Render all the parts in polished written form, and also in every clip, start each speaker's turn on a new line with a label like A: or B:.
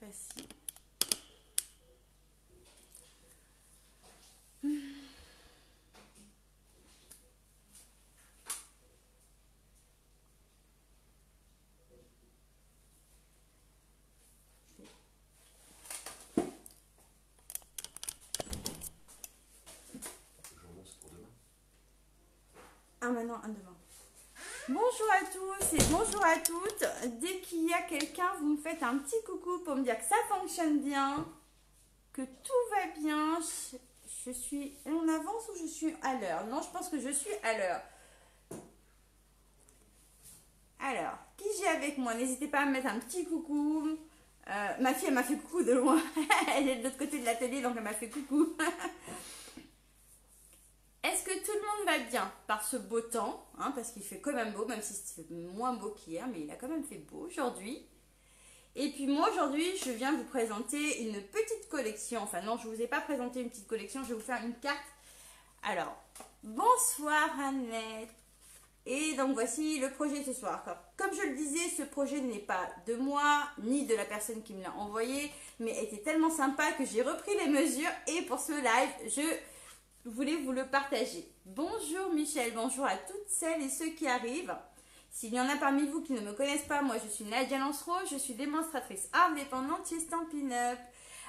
A: facile. Un maintenant, un demain. Bonjour à tous et bonjour à toutes. Dès qu'il y a quelqu'un, vous me faites un petit coucou pour me dire que ça fonctionne bien, que tout va bien. Je suis en avance ou je suis à l'heure? Non, je pense que je suis à l'heure. Alors, qui j'ai avec moi? N'hésitez pas à me mettre un petit coucou. Ma fille, elle m'a fait coucou de loin. Elle est de l'autre côté de l'atelier, donc elle m'a fait coucou. Est-ce que tout le monde va bien par ce beau temps, hein, parce qu'il fait quand même beau, même si c'est moins beau qu'hier, mais il a quand même fait beau aujourd'hui. Et puis moi aujourd'hui, je viens vous présenter une petite collection. Enfin non, je ne vous ai pas présenté une petite collection, je vais vous faire une carte. Alors, bonsoir Annette. Et donc voici le projet ce soir. Comme je le disais, ce projet n'est pas de moi, ni de la personne qui me l'a envoyé, mais était tellement sympa que j'ai repris les mesures. Et pour ce live, je voulais vous le partager. Bonjour Michel, bonjour à toutes celles et ceux qui arrivent. S'il y en a parmi vous qui ne me connaissent pas, moi je suis Nadia Lancereau, je suis démonstratrice indépendante chez Stampin' Up.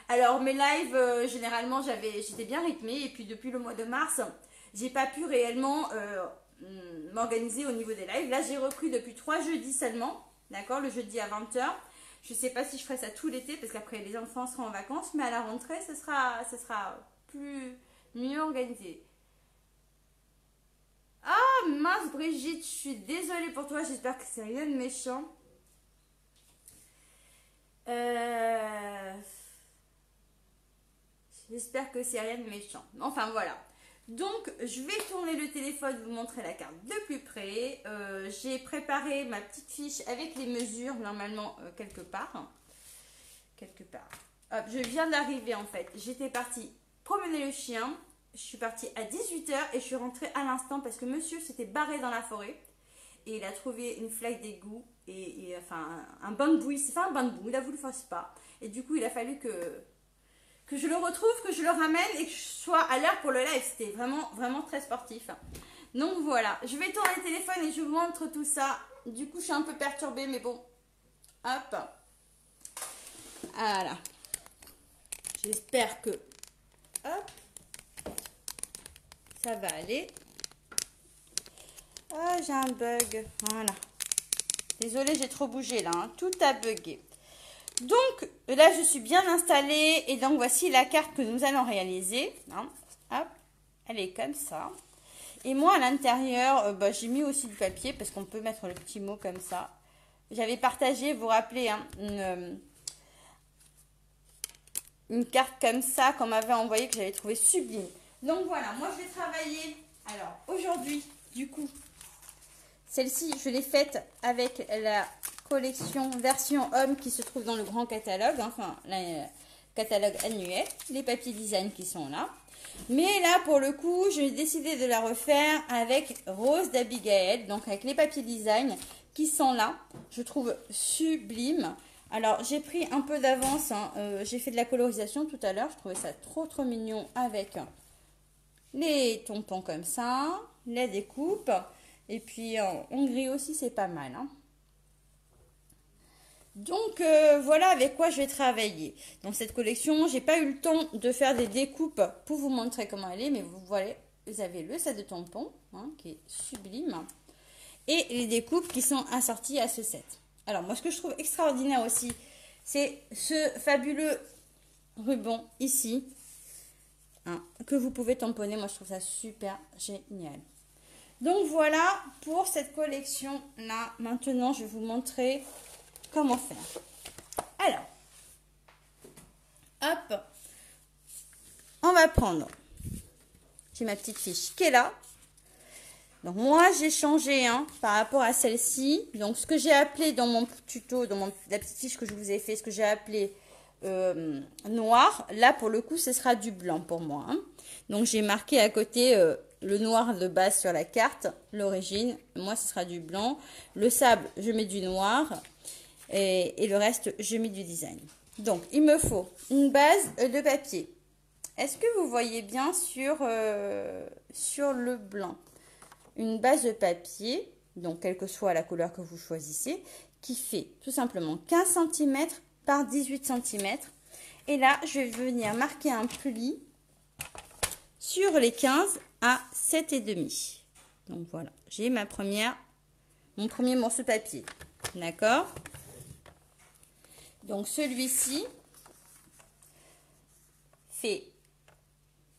A: Alors mes lives, généralement j'étais bien rythmée et puis depuis le mois de mars, j'ai pas pu réellement m'organiser au niveau des lives. Là j'ai repris depuis 3 jeudis seulement, d'accord, le jeudi à 20 h. Je sais pas si je ferai ça tout l'été parce qu'après les enfants seront en vacances, mais à la rentrée ce sera mieux organisé. Ah mince Brigitte, je suis désolée pour toi, j'espère que c'est rien de méchant. J'espère que c'est rien de méchant. Enfin voilà. Donc je vais tourner le téléphone, vous montrer la carte de plus près. J'ai préparé ma petite fiche avec les mesures normalement quelque part. Hop, je viens d'arriver en fait. J'étais partie promener le chien. Je suis partie à 18 h et je suis rentrée à l'instant parce que monsieur s'était barré dans la forêt et il a trouvé une flaque d'égout et enfin un bain de boue. C'est pas un bain de boue, il a voulu faire spa. Et du coup, il a fallu que je le retrouve, que je le ramène et que je sois à l'heure pour le live. C'était vraiment, vraiment très sportif. Donc voilà, je vais tourner le téléphone et je vous montre tout ça. Du coup, je suis un peu perturbée, mais bon. Hop. Voilà. J'espère que... Hop. Ça va aller. Oh, j'ai un bug. Voilà. Désolée, j'ai trop bougé là. Hein. Tout a bugué. Donc, là, je suis bien installée. Et donc, voici la carte que nous allons réaliser. Hein. Hop. Elle est comme ça. Et moi, à l'intérieur, j'ai mis aussi du papier parce qu'on peut mettre le petit mot comme ça. J'avais partagé, vous vous rappelez, hein, une carte comme ça qu'on m'avait envoyée que j'avais trouvé sublime. Donc voilà, moi je vais travailler. Alors aujourd'hui, du coup, celle-ci, je l'ai faite avec la collection version homme qui se trouve dans le grand catalogue, enfin, le catalogue annuel, les papiers design qui sont là. Mais là, pour le coup, j'ai décidé de la refaire avec Rose d'Abigail, donc avec les papiers design qui sont là. Je trouve sublime. Alors, j'ai pris un peu d'avance, hein. J'ai fait de la colorisation tout à l'heure. Je trouvais ça trop, trop mignon avec les tampons comme ça, les découpes. Et puis, en gris aussi, c'est pas mal, hein. Donc, voilà avec quoi je vais travailler. Dans cette collection, j'ai pas eu le temps de faire des découpes pour vous montrer comment elle est. Mais vous voyez, vous avez le set de tampons, hein, qui est sublime. Et les découpes qui sont assorties à ce set. Alors, moi, ce que je trouve extraordinaire aussi, c'est ce fabuleux ruban ici, hein, que vous pouvez tamponner. Moi, je trouve ça super génial. Donc, voilà pour cette collection-là. Maintenant, je vais vous montrer comment faire. Alors, hop, on va prendre, j'ai ma petite fiche qui est là. Donc moi j'ai changé, hein, par rapport à celle-ci. Donc ce que j'ai appelé dans mon tuto, dans la petite fiche que je vous ai fait, ce que j'ai appelé noir, là pour le coup ce sera du blanc pour moi, hein. Donc j'ai marqué à côté le noir de base sur la carte, l'origine, moi ce sera du blanc. Le sable je mets du noir et le reste je mets du design. Donc, il me faut une base de papier. Est-ce que vous voyez bien sur le blanc? Une base de papier, donc quelle que soit la couleur que vous choisissez, qui fait tout simplement 15 cm par 18 cm. Et là, je vais venir marquer un pli sur les 15 à 7,5. Donc voilà, j'ai mon premier morceau de papier. D'accord? Donc celui-ci fait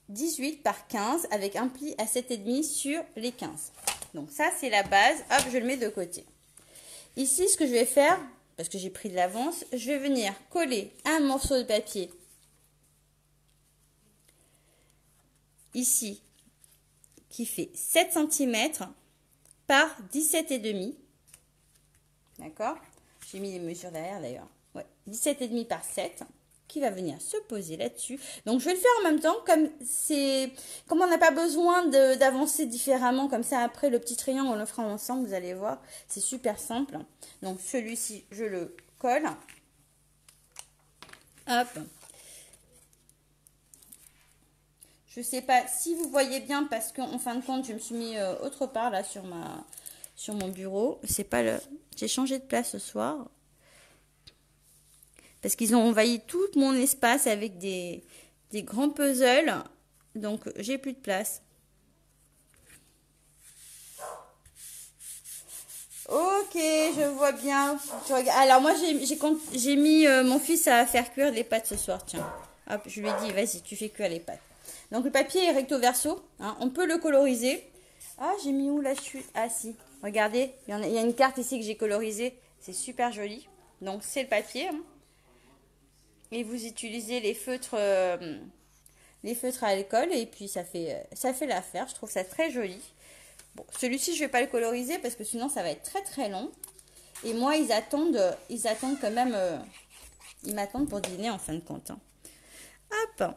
A: 18 par 15 avec un pli à 7,5 sur les 15. Donc ça, c'est la base. Hop, je le mets de côté. Ici, ce que je vais faire, parce que j'ai pris de l'avance, je vais venir coller un morceau de papier ici qui fait 7 cm par 17,5. D'accord? J'ai mis les mesures derrière d'ailleurs. Ouais, 17,5 par 7 qui va venir se poser là-dessus. Donc je vais le faire en même temps comme on n'a pas besoin d'avancer différemment comme ça après le petit triangle on le fera ensemble, vous allez voir, c'est super simple. Donc celui-ci je le colle. Hop. Je sais pas si vous voyez bien parce qu'en fin de compte, je me suis mis autre part là sur mon bureau. C'est pas le. J'ai changé de place ce soir parce qu'ils ont envahi tout mon espace avec des grands puzzles. Donc j'ai plus de place. Ok, je vois bien. Alors moi j'ai mis mon fils à faire cuire les pâtes ce soir. Tiens, hop, je lui ai dit vas-y, tu fais cuire les pâtes. Donc le papier est recto verso, hein, on peut le coloriser. Ah, j'ai mis où la chute? Ah si, regardez, il y a une carte ici que j'ai colorisée, c'est super joli. Donc c'est le papier. Hein. Et vous utilisez les feutres à l'école et puis ça fait l'affaire, je trouve ça très joli. Bon, celui-ci je vais pas le coloriser parce que sinon ça va être très très long. Et moi ils attendent quand même, ils m'attendent pour dîner en fin de compte. Hein. Hop.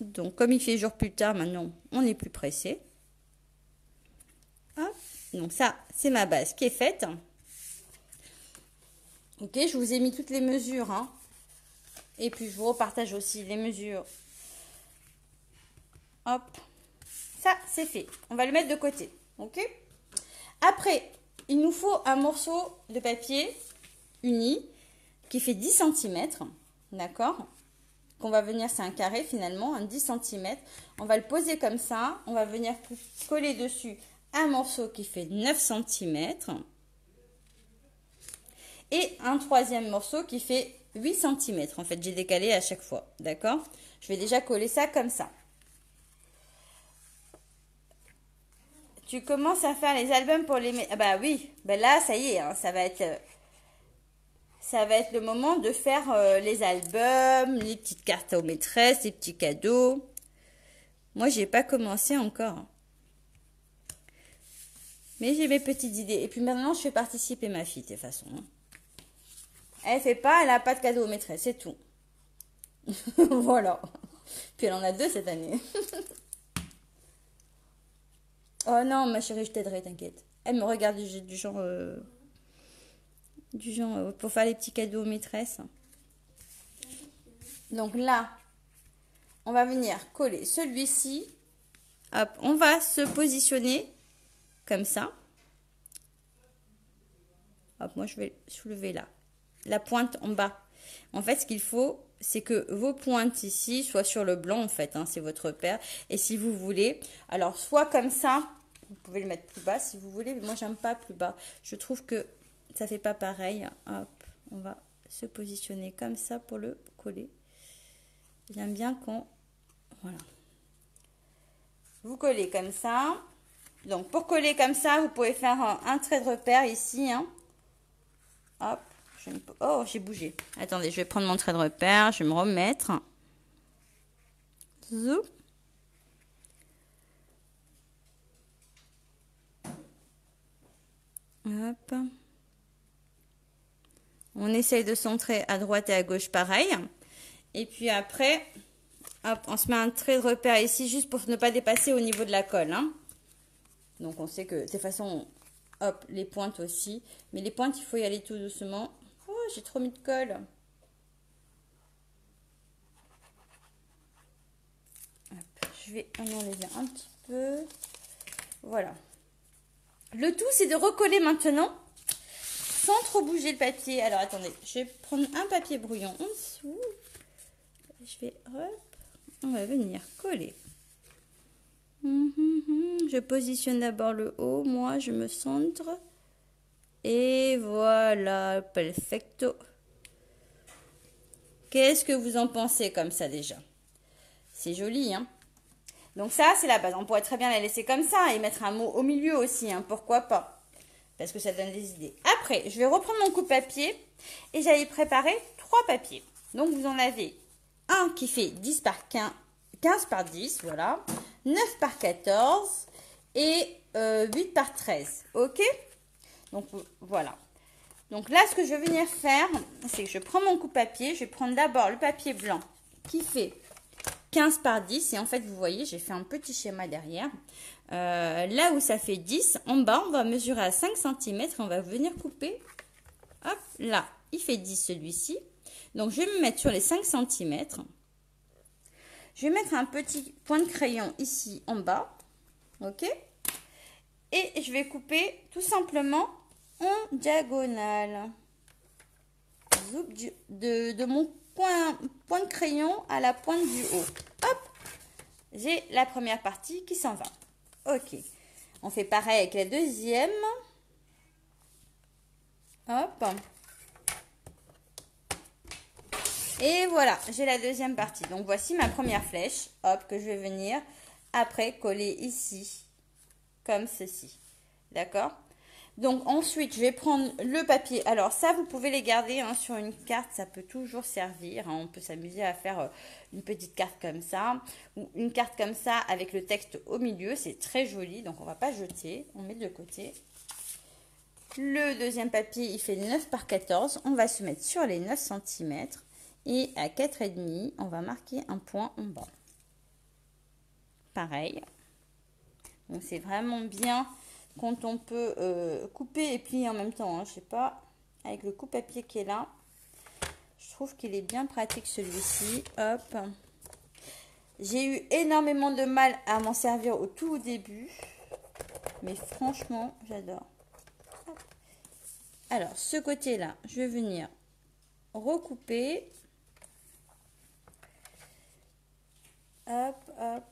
A: Donc, comme il fait jour plus tard, maintenant, on n'est plus pressé. Hop. Donc, ça, c'est ma base qui est faite. Ok, je vous ai mis toutes les mesures. Hein. Et puis, je vous repartage aussi les mesures. Hop. Ça, c'est fait. On va le mettre de côté. Ok. Après, il nous faut un morceau de papier uni qui fait 10 cm. D'accord. On va venir, c'est un carré finalement, un 10 cm. On va le poser comme ça. On va venir coller dessus un morceau qui fait 9 cm. Et un troisième morceau qui fait 8 cm. En fait, j'ai décalé à chaque fois. D'accord? Je vais déjà coller ça comme ça. Tu commences à faire les albums pour les... Ah bah oui, bah là, ça y est, hein, ça va être le moment de faire les albums, les petites cartes aux maîtresses, les petits cadeaux. Moi, j'ai pas commencé encore. Mais j'ai mes petites idées. Et puis maintenant, je fais participer ma fille, de toute façon. Elle n'a pas de cadeaux aux maîtresses, c'est tout. Voilà. Puis elle en a 2 cette année. Oh non, ma chérie, je t'aiderai, t'inquiète. Elle me regarde du genre... pour faire les petits cadeaux aux maîtresses. Donc là, on va venir coller celui-ci. Hop, on va se positionner comme ça. Hop, moi je vais soulever là. La pointe en bas. En fait, ce qu'il faut, c'est que vos pointes ici soient sur le blanc en fait. Hein, c'est votre repère. Et si vous voulez, alors soit comme ça, vous pouvez le mettre plus bas si vous voulez. Mais moi, j'aime pas plus bas. Je trouve que ça fait pas pareil. Hop, on va se positionner comme ça pour le coller. J'aime bien qu'on... Voilà. Vous collez comme ça. Donc, pour coller comme ça, vous pouvez faire un trait de repère ici. Hein. Hop. Oh, j'ai bougé. Attendez, je vais prendre mon trait de repère. Je vais me remettre. Zou. Hop. On essaye de centrer à droite et à gauche pareil. Et puis après, hop, on se met un trait de repère ici juste pour ne pas dépasser au niveau de la colle. Hein. Donc on sait que de toute façon, hop, les pointes aussi. Mais les pointes, il faut y aller tout doucement. Oh, j'ai trop mis de colle. je vais en enlever un petit peu. Voilà. Le tout, c'est de recoller maintenant sans trop bouger le papier. Alors, attendez, je vais prendre un papier brouillon en dessous. Je vais, hop, on va venir coller. Je positionne d'abord le haut. Moi, je me centre. Et voilà, perfecto. Qu'est-ce que vous en pensez comme ça déjà? C'est joli, hein? Donc ça, c'est la base. On pourrait très bien la laisser comme ça et mettre un mot au milieu aussi, hein, pourquoi pas? Parce que ça donne des idées. Après, je vais reprendre mon coupe-papier et j'allais préparer 3 papiers. Donc, vous en avez un qui fait 10 par 15 par 10, voilà. 9 par 14 et 8 par 13, ok? Donc, voilà. Donc là, ce que je vais venir faire, c'est que je prends mon coupe-papier. Je vais prendre d'abord le papier blanc qui fait 15 par 10. Et en fait, vous voyez, j'ai fait un petit schéma derrière. Là où ça fait 10, en bas, on va mesurer à 5 cm et on va venir couper. Hop, là, il fait 10 celui-ci. Donc, je vais me mettre sur les 5 cm. Je vais mettre un petit point de crayon ici en bas. Ok? Et je vais couper tout simplement en diagonale. De mon point de crayon à la pointe du haut. Hop! J'ai la première partie qui s'en va. Ok. On fait pareil avec la deuxième. Hop. Et voilà, j'ai la deuxième partie. Donc, voici ma première flèche. Hop, que je vais venir après coller ici. Comme ceci. D'accord? Donc, ensuite, je vais prendre le papier. Alors, ça, vous pouvez les garder hein, sur une carte. Ça peut toujours servir. Hein. On peut s'amuser à faire une petite carte comme ça. Ou une carte comme ça avec le texte au milieu. C'est très joli. Donc, on ne va pas jeter. On met de côté. Le deuxième papier, il fait 9 par 14. On va se mettre sur les 9 cm. Et à 4,5, on va marquer un point en bas. Pareil. Donc, c'est vraiment bien quand on peut couper et plier en même temps. Hein. Je sais pas, avec le coupe-papier qui est là, je trouve qu'il est bien pratique celui-ci. Hop. J'ai eu énormément de mal à m'en servir au tout début. Mais franchement, j'adore. Alors, ce côté-là, je vais venir recouper. Hop, hop.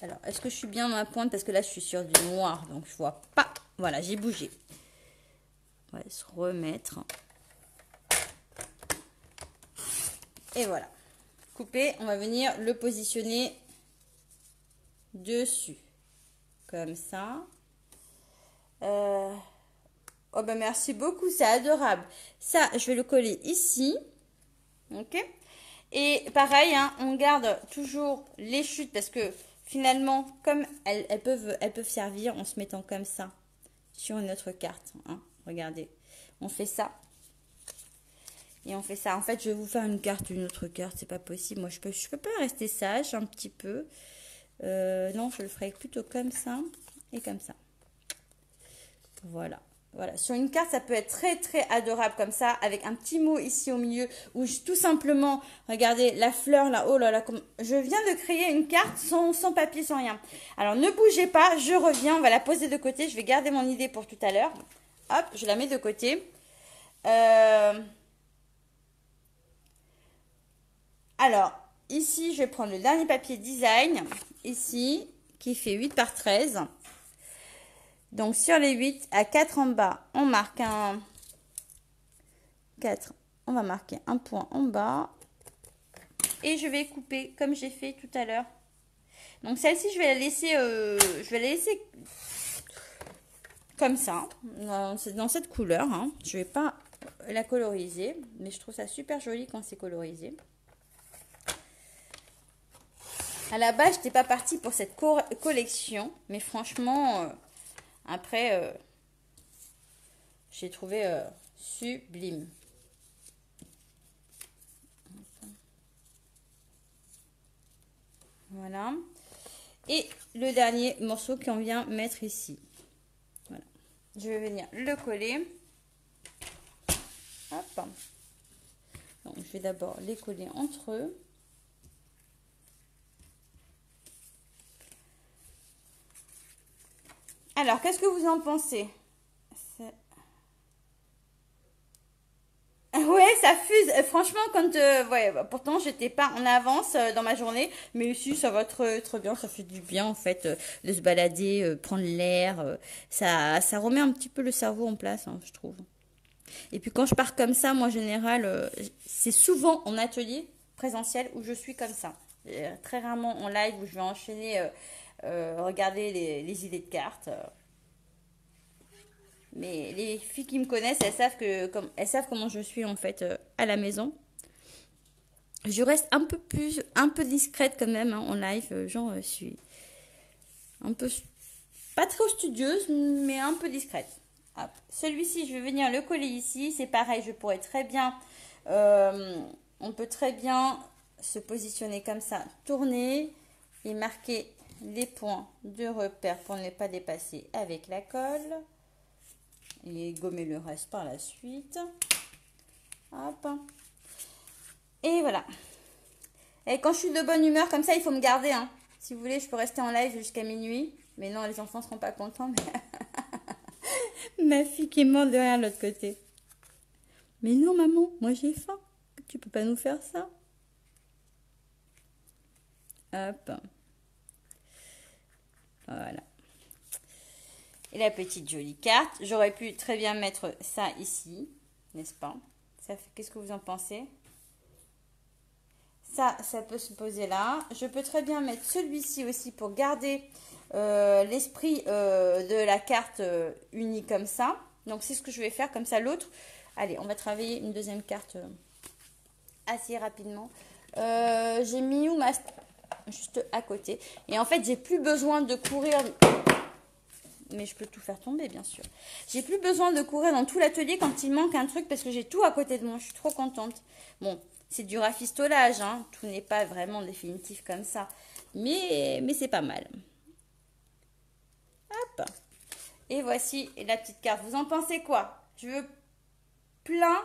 A: Alors, est-ce que je suis bien dans la pointe? Parce que là, je suis sur du noir, donc je vois pas. Voilà, j'ai bougé. On va se remettre. Et voilà. Coupé, on va venir le positionner dessus. Comme ça. Oh ben merci beaucoup, c'est adorable. Ça, je vais le coller ici. Ok? Et pareil, hein, on garde toujours les chutes parce que finalement, comme elles peuvent servir en se mettant comme ça sur une autre carte. Hein. Regardez, on fait ça. Et on fait ça. En fait, je vais vous faire une carte, une autre carte. C'est pas possible. Moi, je peux pas rester sage un petit peu. Non, je le ferai plutôt comme ça et comme ça. Voilà. Voilà, sur une carte, ça peut être très très adorable comme ça, avec un petit mot ici au milieu, ou tout simplement, regardez, la fleur là, oh là là, je viens de créer une carte sans papier, sans rien. Alors, ne bougez pas, je reviens, on va la poser de côté, je vais garder mon idée pour tout à l'heure. Hop, je la mets de côté. Alors, ici, je vais prendre le dernier papier design, ici, qui fait 8 par 13. Donc, sur les 8, à 4 en bas, on marque un 4. On va marquer un point en bas. Et je vais couper comme j'ai fait tout à l'heure. Donc, celle-ci, je vais la laisser comme ça. Dans cette couleur. Hein. Je ne vais pas la coloriser. Mais je trouve ça super joli quand c'est colorisé. À la base, je n'étais pas partie pour cette collection. Mais franchement... Après, j'ai trouvé sublime. Voilà. Et le dernier morceau qu'on vient mettre ici. Voilà. Je vais venir le coller. Hop. Donc, je vais d'abord les coller entre eux. Alors, qu'est-ce que vous en pensez? Ouais, ça fuse. Franchement, quand ouais, bah, pourtant j'étais pas en avance dans ma journée, mais ici ça va très très bien. Ça fait du bien en fait de se balader, prendre l'air. Ça remet un petit peu le cerveau en place, hein, je trouve. Et puis quand je pars comme ça, moi en général, c'est souvent en atelier présentiel où je suis comme ça. Très rarement en live où je vais enchaîner, regarder les idées de cartes. Mais les filles qui me connaissent, elles savent comment je suis en fait à la maison. Je reste un peu discrète quand même hein, en live. Genre, je suis un peu, pas trop studieuse, mais un peu discrète. Hop. Celui-ci, je vais venir le coller ici. C'est pareil, je pourrais très bien, on peut très bien se positionner comme ça, tourner et marquer les points de repère pour ne pas dépasser avec la colle. Et gommer le reste par la suite. Hop. Et voilà. Et quand je suis de bonne humeur, comme ça, il faut me garder. Hein. Si vous voulez, je peux rester en live jusqu'à minuit. Mais non, les enfants ne seront pas contents. Mais... Ma fille qui est morte de rien de l'autre côté. Mais non, maman, moi j'ai faim. Tu peux pas nous faire ça. Hop. Voilà. Et la petite jolie carte. J'aurais pu très bien mettre ça ici, n'est-ce pas? Qu'est-ce que vous en pensez? Ça peut se poser là. Je peux très bien mettre celui-ci aussi pour garder l'esprit de la carte unie comme ça. Donc, c'est ce que je vais faire. Comme ça, l'autre... Allez, on va travailler une deuxième carte assez rapidement. J'ai mis où juste à côté. Et en fait, j'ai plus besoin de courir... Mais je peux tout faire tomber, bien sûr. J'ai plus besoin de courir dans tout l'atelier quand il manque un truc parce que j'ai tout à côté de moi. Je suis trop contente. Bon, c'est du rafistolage, hein. Tout n'est pas vraiment définitif comme ça. Mais c'est pas mal. Hop. Et voici la petite carte. Vous en pensez quoi? Je veux plein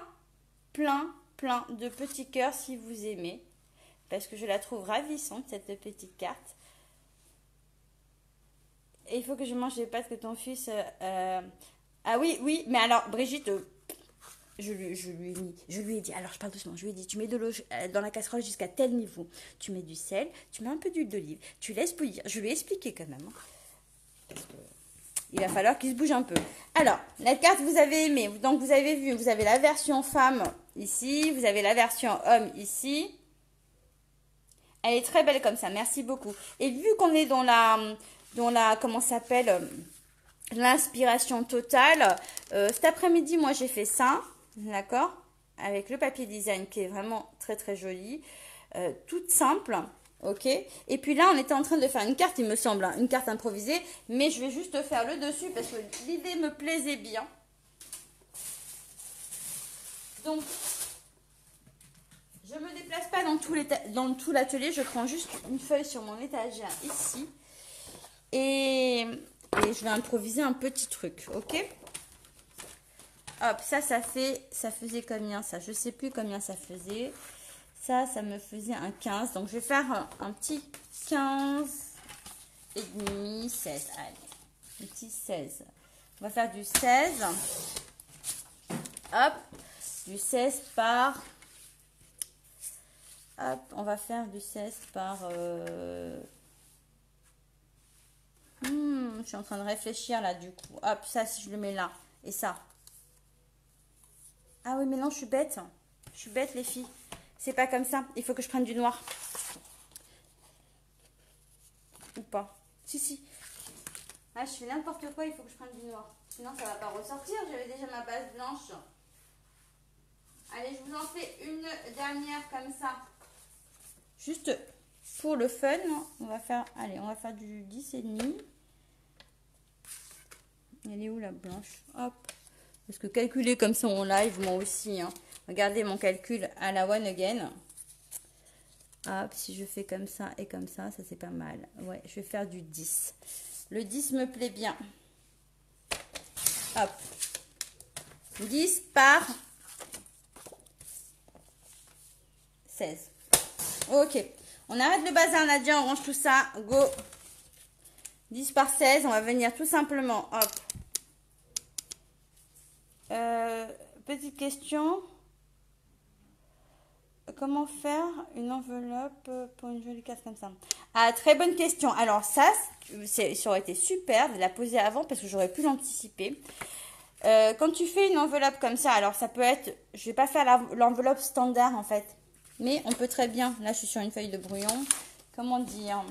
A: de petits cœurs si vous aimez. Parce que je la trouve ravissante, cette petite carte. Et il faut que je mange les pâtes que ton fils... Ah oui, mais alors, Brigitte, je lui ai dit, alors je parle doucement, je lui ai dit, tu mets de l'eau dans la casserole jusqu'à tel niveau. Tu mets du sel, tu mets un peu d'huile d'olive, tu laisses bouillir. Je lui ai expliqué quand même. Hein, parce que il va falloir qu'il se bouge un peu. Alors, la carte, vous avez aimé. Donc, vous avez vu, vous avez la version femme ici, vous avez la version homme ici. Elle est très belle comme ça, merci beaucoup. Et vu qu'on est dans la comment ça s'appelle, l'inspiration totale, cet après-midi, moi, j'ai fait ça, d'accord, avec le papier design qui est vraiment très, très joli, toute simple, ok. Et puis là, on était en train de faire une carte, il me semble, hein, une carte improvisée, mais je vais juste faire le dessus parce que l'idée me plaisait bien. Donc... je ne me déplace pas dans tout l'atelier, je prends juste une feuille sur mon étagère ici et je vais improviser un petit truc, ok? Hop, ça faisait combien ça? Je ne sais plus combien ça faisait. Ça me faisait un 15, donc je vais faire un petit 15 et demi, 16, allez, un petit 16. On va faire du 16, hop, du 16 par... Hop, on va faire du 16 par... je suis en train de réfléchir là du coup. Hop, ça si je le mets là. Et ça. Ah oui, mais non, je suis bête. Je suis bête les filles. C'est pas comme ça. Il faut que je prenne du noir. Ou pas. Si. Ah, je fais n'importe quoi, il faut que je prenne du noir. Sinon, ça va pas ressortir. J'avais déjà ma base blanche. Allez, je vous en fais une dernière comme ça. Juste pour le fun, on va faire du 10,5. Elle est où la blanche? Hop. Parce que calculer comme ça en live, moi aussi. Hein. Regardez mon calcul à la one again. Hop, si je fais comme ça et comme ça c'est pas mal. Ouais, je vais faire du 10. Le 10 me plaît bien. Hop. 10 par 16. Ok. On arrête le bazar, Nadia, on range tout ça. Go. 10 par 16, on va venir tout simplement, hop. Petite question. Comment faire une enveloppe pour une jolie carte comme ça? Ah, très bonne question. Alors ça aurait été super de la poser avant parce que j'aurais pu l'anticiper. Quand tu fais une enveloppe comme ça, alors ça peut être, je vais pas faire l'enveloppe standard en fait, mais on peut très bien, là je suis sur une feuille de brouillon, comment dire,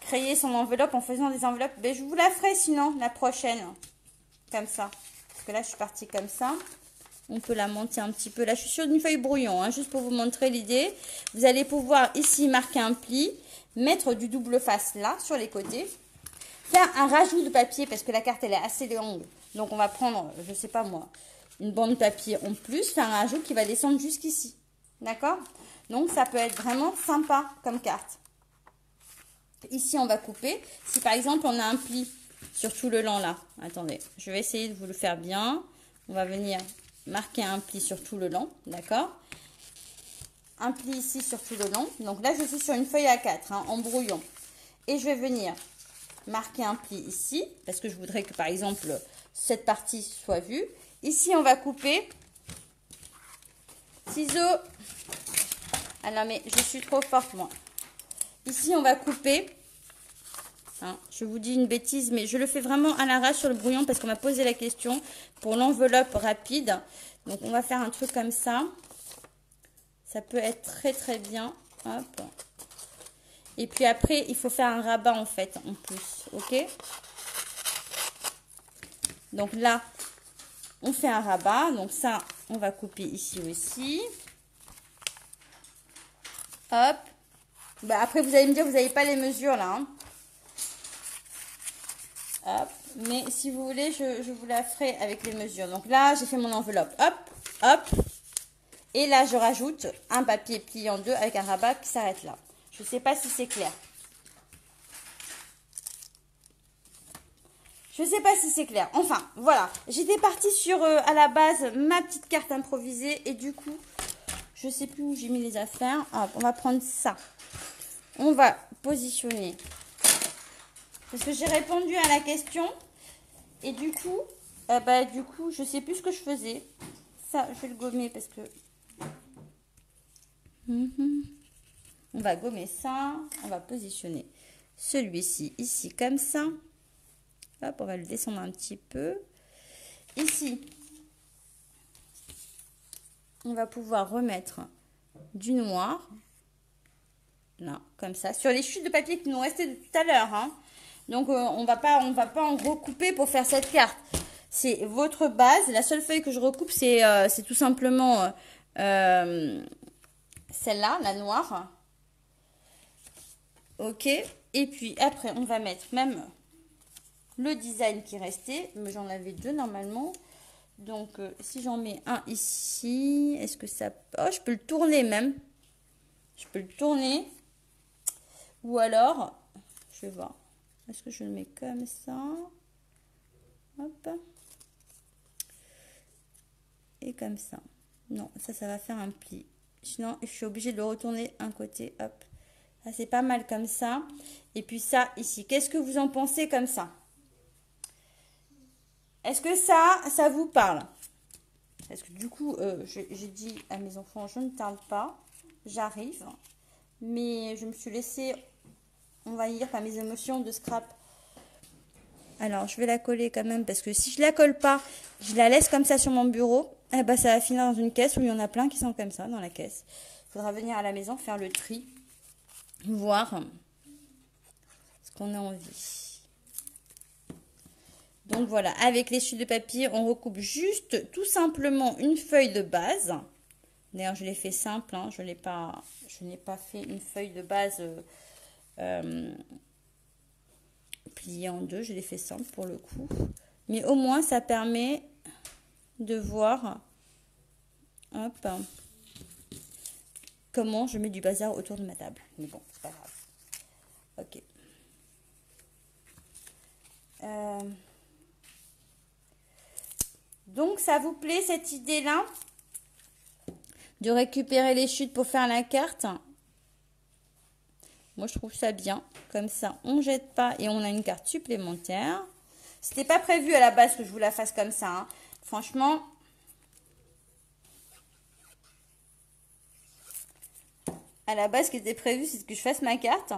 A: créer son enveloppe en faisant des enveloppes. Mais je vous la ferai sinon la prochaine, comme ça, parce que là je suis partie comme ça. On peut la monter un petit peu. Là, je suis sur une feuille brouillon, hein, juste pour vous montrer l'idée. Vous allez pouvoir ici marquer un pli, mettre du double face là, sur les côtés. Faire un rajout de papier, parce que la carte, elle est assez longue. Donc, on va prendre, je sais pas moi, une bande de papier en plus. Faire un rajout qui va descendre jusqu'ici. D'accord? Donc, ça peut être vraiment sympa comme carte. Ici, on va couper. Si, par exemple, on a un pli sur tout le long là. Attendez, je vais essayer de vous le faire bien. On va venir marquer un pli sur tout le long, d'accord? Un pli ici sur tout le long. Donc là, je suis sur une feuille A4, hein, en brouillon. Et je vais venir marquer un pli ici, parce que je voudrais que, par exemple, cette partie soit vue. Ici, on va couper. Ciseaux. Ah non, mais je suis trop forte, moi. Ici, on va couper. Hein, je vous dis une bêtise, mais je le fais vraiment à l'arrache sur le brouillon parce qu'on m'a posé la question pour l'enveloppe rapide. Donc, on va faire un truc comme ça. Ça peut être très, très bien. Hop. Et puis après, il faut faire un rabat en fait, en plus. Ok? Donc là, on fait un rabat. Donc ça, on va couper ici aussi. Hop. Bah, après, vous allez me dire, vous n'avez pas les mesures là. Hein. Hop. Mais si vous voulez, je vous la ferai avec les mesures. Donc là, j'ai fait mon enveloppe. Hop, hop. Et là, je rajoute un papier plié en deux avec un rabat qui s'arrête là. Je ne sais pas si c'est clair. Je ne sais pas si c'est clair. Enfin, voilà. J'étais partie sur, à la base, ma petite carte improvisée. Et du coup, je ne sais plus où j'ai mis les affaires. Hop, on va prendre ça. On va positionner. Parce que j'ai répondu à la question. Et du coup, je ne sais plus ce que je faisais. Ça, je vais le gommer parce que... On va gommer ça. On va positionner celui-ci ici comme ça. Hop, on va le descendre un petit peu. Ici, on va pouvoir remettre du noir. Là, comme ça. Sur les chutes de papier qui nous restaient de tout à l'heure. Hein. Donc, on va pas en recouper pour faire cette carte. C'est votre base. La seule feuille que je recoupe, c'est tout simplement celle-là, la noire. Ok. Et puis, après, on va mettre même le design qui restait. Mais j'en avais deux normalement. Donc, si j'en mets un ici, est-ce que ça... Oh, je peux le tourner même. Je peux le tourner. Ou alors, je vais voir. Est-ce que je le mets comme ça? Hop. Et comme ça. Non, ça va faire un pli. Sinon, je suis obligée de le retourner un côté. Hop. Ça, c'est pas mal comme ça. Et puis ça, ici. Qu'est-ce que vous en pensez comme ça? Est-ce que ça vous parle? Parce que du coup, j'ai dit à mes enfants, je ne tarde pas. J'arrive. Mais je me suis laissée envahir par mes émotions de scrap. Alors, je vais la coller quand même parce que si je la colle pas, je la laisse comme ça sur mon bureau, eh ben, ça va finir dans une caisse où il y en a plein qui sont comme ça dans la caisse. Il faudra venir à la maison faire le tri, voir ce qu'on a envie. Donc voilà, avec les chutes de papier, on recoupe juste tout simplement une feuille de base. D'ailleurs, je l'ai fait simple, hein, je n'ai pas fait une feuille de base pliée en deux, je l'ai fait simple pour le coup. Mais au moins, ça permet de voir hop, comment je mets du bazar autour de ma table. Mais bon, c'est pas grave. Ok. Donc, ça vous plaît cette idée-là de récupérer les chutes pour faire la carte? Moi, je trouve ça bien. Comme ça, on ne jette pas et on a une carte supplémentaire. C'était pas prévu à la base que je vous la fasse comme ça, hein. Franchement, à la base, ce qui était prévu, c'est que je fasse ma carte.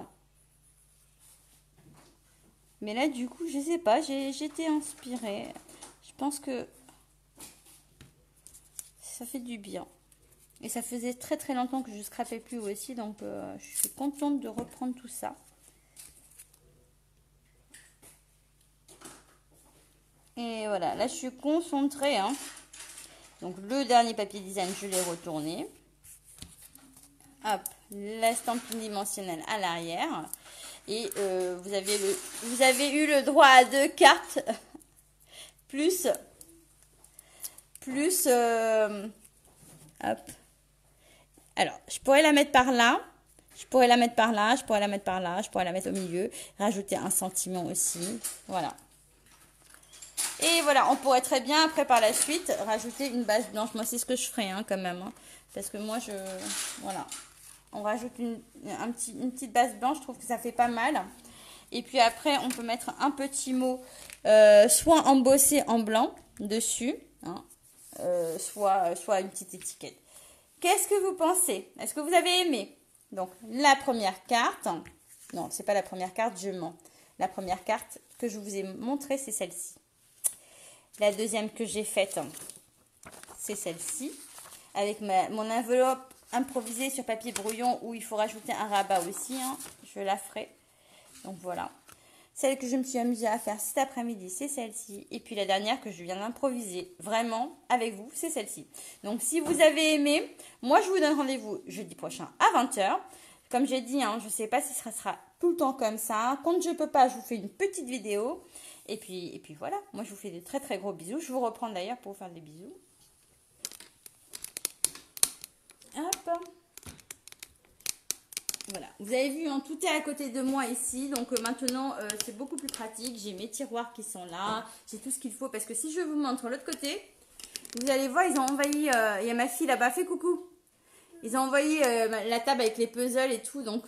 A: Mais là, du coup, je sais pas, j'étais inspirée. Je pense que ça fait du bien. Et ça faisait très très longtemps que je ne scrapais plus aussi, donc je suis contente de reprendre tout ça. Et voilà, là je suis concentrée, hein. Donc le dernier papier design, je l'ai retourné. Hop, l'estampille dimensionnelle à l'arrière. Et vous avez eu le droit à 2 cartes. plus hop. Alors, je pourrais la mettre par là. Je pourrais la mettre par là. Je pourrais la mettre par là. Je pourrais la mettre au milieu. Rajouter un sentiment aussi. Voilà. Et voilà, on pourrait très bien, après, par la suite, rajouter une base blanche. Moi, c'est ce que je ferais, hein, quand même. Hein, parce que moi, voilà. On rajoute une petite base blanche. Je trouve que ça fait pas mal. Et puis après, on peut mettre un petit mot, soit embossé en blanc dessus, hein, soit une petite étiquette. Qu'est-ce que vous pensez? Est-ce que vous avez aimé? Donc, la première carte. Non, c'est pas la première carte, je mens. La première carte que je vous ai montrée, c'est celle-ci. La deuxième que j'ai faite, c'est celle-ci. Avec mon enveloppe improvisée sur papier brouillon où il faut rajouter un rabat aussi. Hein. Je la ferai. Donc, voilà. Celle que je me suis amusée à faire cet après-midi, c'est celle-ci. Et puis la dernière que je viens d'improviser vraiment avec vous, c'est celle-ci. Donc si vous avez aimé, moi je vous donne rendez-vous jeudi prochain à 20 h. Comme j'ai dit, hein, je ne sais pas si ça sera tout le temps comme ça. Quand je ne peux pas, je vous fais une petite vidéo. Et puis voilà, moi je vous fais de très très gros bisous. Je vous reprends d'ailleurs pour vous faire des bisous. Hop. Voilà, vous avez vu, hein, tout est à côté de moi ici, donc maintenant c'est beaucoup plus pratique. J'ai mes tiroirs qui sont là, j'ai tout ce qu'il faut, parce que si je vous montre l'autre côté, vous allez voir, ils ont envahi, il y a ma fille là-bas, fais coucou. Ils ont envahi la table avec les puzzles et tout, donc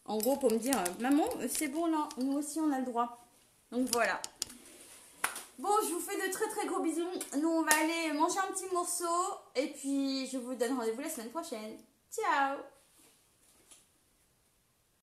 A: en gros pour me dire, maman, c'est bon là, nous aussi on a le droit. Donc voilà. Bon, je vous fais de très très gros bisous. Nous on va aller manger un petit morceau, et puis je vous donne rendez-vous la semaine prochaine. Ciao!